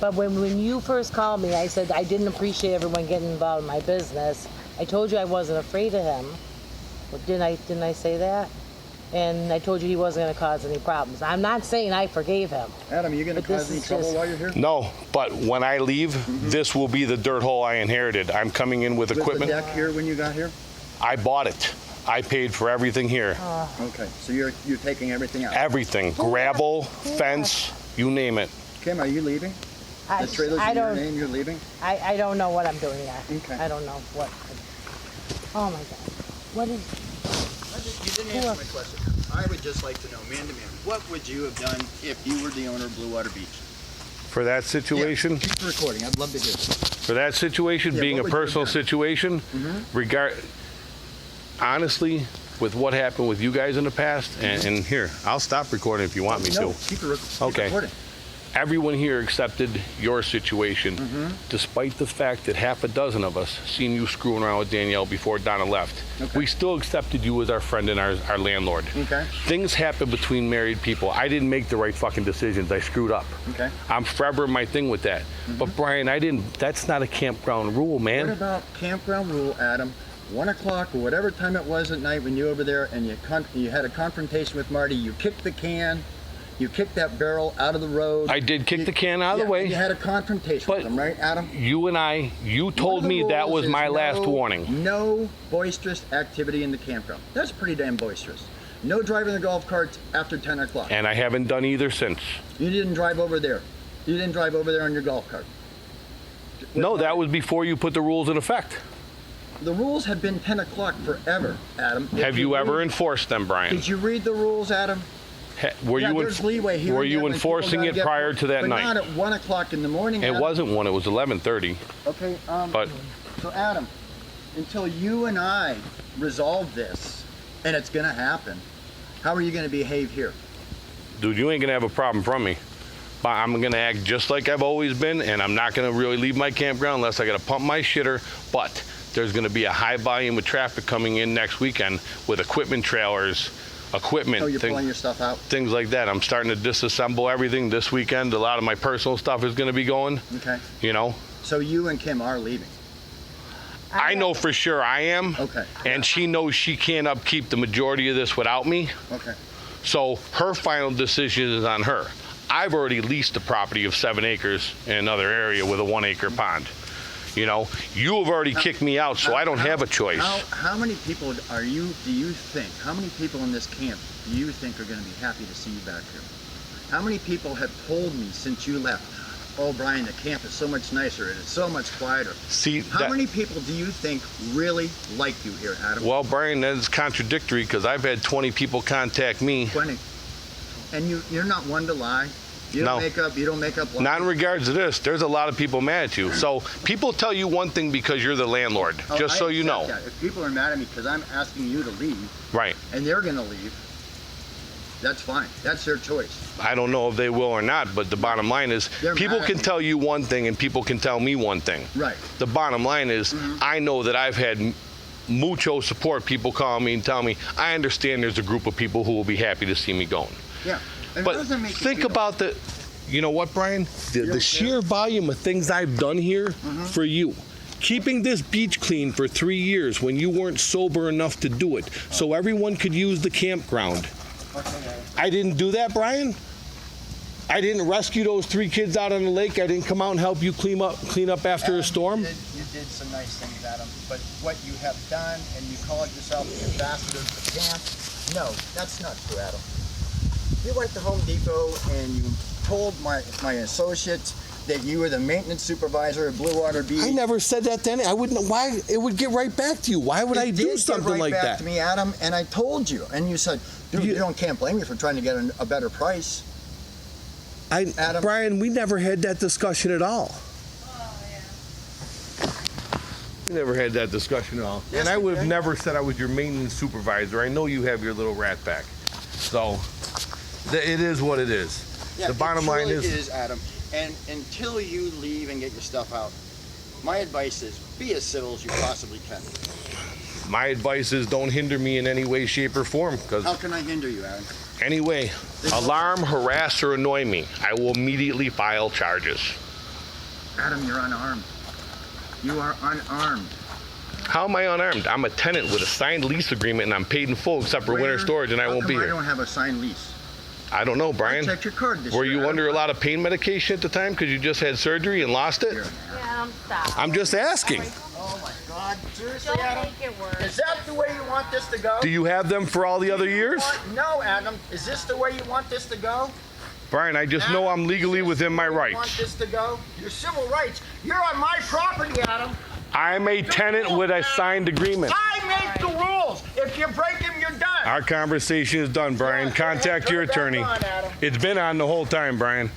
But when you first called me, I said I didn't appreciate everyone getting involved in my business. I told you I wasn't afraid of him. Well, didn't I say that? And I told you he wasn't going to cause any problems. I'm not saying I forgave him. Adam, are you going to cause any trouble while you're here? No, but when I leave, this will be the dirt hole I inherited. I'm coming in with equipment. Was the deck here when you got here? I bought it. I paid for everything here. Okay, so you're taking everything out? Everything. Gravel, fence, you name it. Kim, are you leaving? The trailer's in your name, you're leaving? I don't know what I'm doing yet. Okay. I don't know what. Oh my God. What is... You didn't answer my question. I would just like to know, man to man, what would you have done if you were the owner of Blue Water Beach? For that situation, Yeah, keep recording. I'd love to hear it. for that situation, being a what would you have personal done? situation, honestly, with what happened with you guys in the past, and here, I'll stop recording if you want me No, to. keep Okay. recording. Everyone here accepted your situation, despite the fact that half a dozen of us seen you screwing around with Danielle before Donna left. Okay. We still accepted you as our friend and our landlord. Okay. Things happen between married people. I didn't make the right fucking decisions. I screwed up. Okay. I'm forever my thing with that. But Brian, that's not a campground rule, man. What about campground rule, Adam? 1 o'clock or whatever time it was at night when you were over there and you had a confrontation with Marty, you kicked the can, you kicked that barrel out of the road. I did kick the can out of the way. You had a confrontation with him, right, Adam? You told me that was my last warning. No boisterous activity in the campground. That's pretty damn boisterous. No driving the golf carts after 10 o'clock. And I haven't done either since. You didn't drive over there. You didn't drive over there on your golf cart. No, that was before you put the rules in effect. The rules have been 10 o'clock forever, Adam. Have you ever enforced them, Brian? Did you read the rules, Adam? Were there's leeway here were and you there when enforcing people it gotta get- prior to that but night? not at 1 o'clock in the morning, It Adam. wasn't 1, it was 11:30. Okay, But so Adam, until you and I resolve this, and it's gonna happen, how are you gonna behave here? dude, you ain't gonna have a problem from me. But I'm gonna act just like I've always been, and I'm not gonna really leave my campground unless I gotta pump my shitter. But there's gonna be a high volume of traffic coming in next weekend with equipment trailers, Oh, you're pulling your stuff out? things like that. I'm starting to disassemble everything this weekend. A lot of my personal stuff is gonna be going, Okay. you know. So you and Kim are leaving? I know for sure I am. Okay. And she knows she can't upkeep the majority of this without me. Okay. So her final decision is on her. I've already leased a property of 7 acres in another area with a 1 acre pond. You know, you have already kicked me out, so I don't have a choice. How many people do you think, how many people in this camp do you think are gonna be happy to see you back here? How many people have told me since you left, oh Brian, the camp is so much nicer, it is so much quieter. See, How many people do you think really like you here, Adam? Well, Brian, that's contradictory because I've had 20 people contact me. 20. And you're not one to lie. You No. don't make up lies. Not in regards to this. There's a lot of people mad at you. So people tell you one thing because you're the landlord, Oh, just I so you accept know. that. If people are mad at me because I'm asking you to leave Right. and they're gonna leave, that's fine. That's their choice. I don't know if they will or not, but the bottom line is They're people mad at can me. tell you one thing and people can tell me one thing. Right. The bottom line is I know that I've had mucho support. People call me and tell me, I understand there's a group of people who will be happy to see me going. Yeah. And But how does that make you think feel? about you know what, Brian? The sheer volume of things I've done here for you. Keeping this beach clean for 3 years when you weren't sober enough to do it, so everyone could use the campground. I didn't do that, Brian. I didn't rescue those 3 kids out on the lake. I didn't come out and help you clean up after a storm. You did some nice things, Adam, but what you have done, and you call yourself the ambassador of the camp, no, that's not true, Adam. You went to Home Depot and you told my associates that you were the maintenance supervisor of Blue Water Beach. I never said that to any. I wouldn't. Why? It would get right back to you. Why would I do something like back that? to me, Adam, and I told you, and you said, dude, you can't blame me for trying to get a better price. Adam. Brian, we never had that discussion at all. We never had that discussion at all. Yes, and I we would have did. never said I was your maintenance supervisor. I know you have your little rat back. So, it is what it is. Yeah, The bottom line it truly is, is, Adam. And until you leave and get your stuff out, my advice is be as civil as you possibly can. my advice is don't hinder me in any way, shape, or form. Because How can I hinder you, Adam? anyway, alarm, harass, or annoy me, I will immediately file charges. Adam, you're unarmed. You are unarmed. How am I unarmed? I'm a tenant with a signed lease agreement and I'm paid in full except for winter storage and I won't be I here. don't have a signed lease. I don't know, Brian. I checked your card this Were year, you under a Adam. lot of pain medication at the time because you just had surgery and lost it? Adam, stop. I'm just asking. Oh my God, seriously, Don't Adam? make it worse. Is that the way you want this to go? Do you have them for all the other years? No, Adam. Is this the way you want this to go? Brian, I just know I'm legally within my You want rights. this to go? Your civil rights. You're on my property, Adam. I'm a tenant with a signed agreement. I make the rules. If you break them, you're done. Our conversation is done, Brian. Yeah, go ahead, Contact turn your it back attorney. on, Adam. It's been on the whole time, Brian.